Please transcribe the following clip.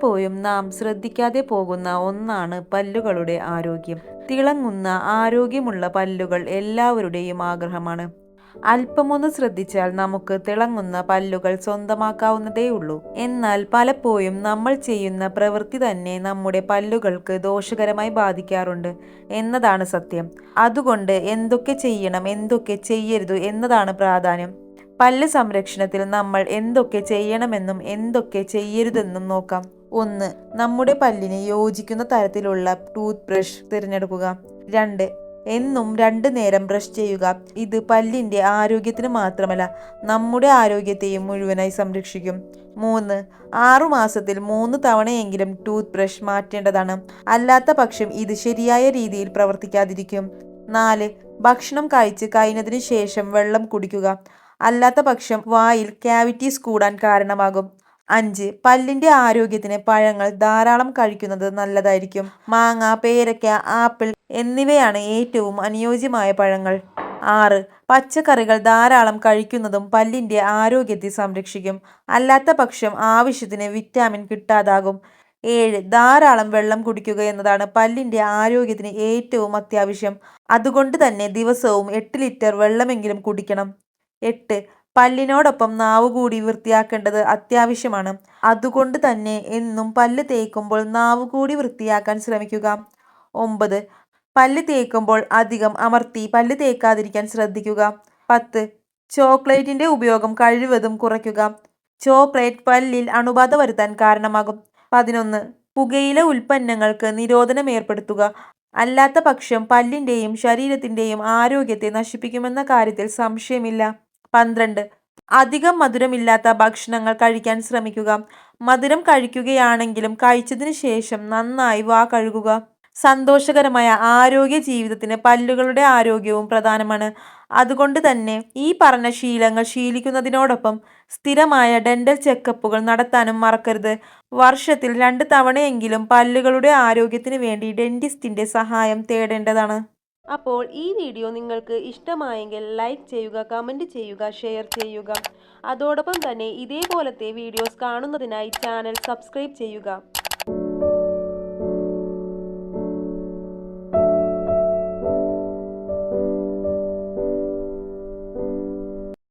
പലപ്പോഴും നാം ശ്രദ്ധിക്കാതെ പോകുന്ന ഒന്നാണ് പല്ലുകളുടെ ആരോഗ്യം. തിളങ്ങുന്ന ആരോഗ്യമുള്ള പല്ലുകൾ എല്ലാവരുടെയും ആഗ്രഹമാണ്. അല്പമൊന്ന് ശ്രദ്ധിച്ചാൽ നമുക്ക് തിളങ്ങുന്ന പല്ലുകൾ സ്വന്തമാക്കാവുന്നതേയുള്ളൂ. എന്നാൽ പലപ്പോഴും നമ്മൾ ചെയ്യുന്ന പ്രവൃത്തി തന്നെ നമ്മുടെ പല്ലുകൾക്ക് ദോഷകരമായി ബാധിക്കാറുണ്ട് എന്നതാണ് സത്യം. അതുകൊണ്ട് എന്തൊക്കെ ചെയ്യണം, എന്തൊക്കെ ചെയ്യരുത് എന്നതാണ് പ്രാധാന്യം. പല്ല് സംരക്ഷണത്തിൽ നമ്മൾ എന്തൊക്കെ ചെയ്യണമെന്നും എന്തൊക്കെ ചെയ്യരുതെന്നും നോക്കാം. 1. നമ്മുടെ പല്ലിന് യോജിക്കുന്ന തരത്തിലുള്ള ടൂത്ത് ബ്രഷ് തിരഞ്ഞെടുക്കുക. 2. എന്നും 2 നേരം ബ്രഷ് ചെയ്യുക. ഇത് പല്ലിന്റെ ആരോഗ്യത്തിന് മാത്രമല്ല, നമ്മുടെ ആരോഗ്യത്തെയും മുഴുവനായി സംരക്ഷിക്കും. 3. 6 മാസത്തിൽ 3 തവണയെങ്കിലും ടൂത്ത് ബ്രഷ് മാറ്റേണ്ടതാണ്. അല്ലാത്ത പക്ഷം ഇത് ശരിയായ രീതിയിൽ പ്രവർത്തിക്കാതിരിക്കും. 4. ഭക്ഷണം കഴിച്ച് കഴിഞ്ഞതിനു ശേഷം വെള്ളം കുടിക്കുക. അല്ലാത്ത പക്ഷം വായിൽ ക്യാവിറ്റീസ് കൂടാൻ കാരണമാകും. 5. പല്ലിന്റെ ആരോഗ്യത്തിന് പഴങ്ങൾ ധാരാളം കഴിക്കുന്നത് നല്ലതായിരിക്കും. മാങ്ങ, പേരയ്ക്ക, ആപ്പിൾ എന്നിവയാണ് ഏറ്റവും അനുയോജ്യമായ പഴങ്ങൾ. 6. പച്ചക്കറികൾ ധാരാളം കഴിക്കുന്നതും പല്ലിന്റെ ആരോഗ്യത്തെ സംരക്ഷിക്കും. അല്ലാത്ത പക്ഷം ആവശ്യത്തിന് വിറ്റാമിൻ കിട്ടാതാകും. 7. ധാരാളം വെള്ളം കുടിക്കുക എന്നതാണ് പല്ലിന്റെ ആരോഗ്യത്തിന് ഏറ്റവും അത്യാവശ്യം. അതുകൊണ്ട് തന്നെ ദിവസവും 8 ലിറ്റർ വെള്ളമെങ്കിലും കുടിക്കണം. 8. പല്ലിനോടൊപ്പം നാവ് കൂടി വൃത്തിയാക്കേണ്ടത് അത്യാവശ്യമാണ്. അതുകൊണ്ട് തന്നെ എന്നും പല്ല് തേക്കുമ്പോൾ നാവ് കൂടി വൃത്തിയാക്കാൻ ശ്രമിക്കുക. 9. പല്ല് തേക്കുമ്പോൾ അധികം അമർത്തി പല്ല് തേക്കാതിരിക്കാൻ ശ്രദ്ധിക്കുക. 10. ചോക്ലേറ്റിന്റെ ഉപയോഗം കഴിവതും കുറയ്ക്കുക. ചോക്ലേറ്റ് പല്ലിൽ അണുബാധ വരുത്താൻ കാരണമാകും. 11. പുകയില ഉൽപ്പന്നങ്ങൾക്ക് നിരോധനം ഏർപ്പെടുത്തുക. അല്ലാത്ത പക്ഷം പല്ലിന്റെയും ശരീരത്തിന്റെയും ആരോഗ്യത്തെ നശിപ്പിക്കുമെന്ന കാര്യത്തിൽ സംശയമില്ല. 12. അധികം മധുരമില്ലാത്ത ഭക്ഷണങ്ങൾ കഴിക്കാൻ ശ്രമിക്കുക. മധുരം കഴിക്കുകയാണെങ്കിലും കഴിച്ചതിന് ശേഷം നന്നായി വാ കഴുകുക. സന്തോഷകരമായ ആരോഗ്യ ജീവിതത്തിന് പല്ലുകളുടെ ആരോഗ്യവും പ്രധാനമാണ്. അതുകൊണ്ട് തന്നെ ഈ പറഞ്ഞ ശീലങ്ങൾ ശീലിക്കുന്നതിനോടൊപ്പം സ്ഥിരമായ ഡെന്റൽ ചെക്കപ്പുകൾ നടത്താനും മറക്കരുത്. വർഷത്തിൽ 2 തവണയെങ്കിലും പല്ലുകളുടെ ആരോഗ്യത്തിന് വേണ്ടി ഡെന്റിസ്റ്റിന്റെ സഹായം തേടേണ്ടതാണ്. അപ്പോൾ ഈ വീഡിയോ നിങ്ങൾക്ക് ഇഷ്ടമായെങ്കിൽ ലൈക്ക് ചെയ്യുക, കമൻറ്റ് ചെയ്യുക, ഷെയർ ചെയ്യുക. അതോടൊപ്പം തന്നെ ഇതേപോലത്തെ വീഡിയോസ് കാണുന്നതിനായി ചാനൽ സബ്സ്ക്രൈബ് ചെയ്യുക.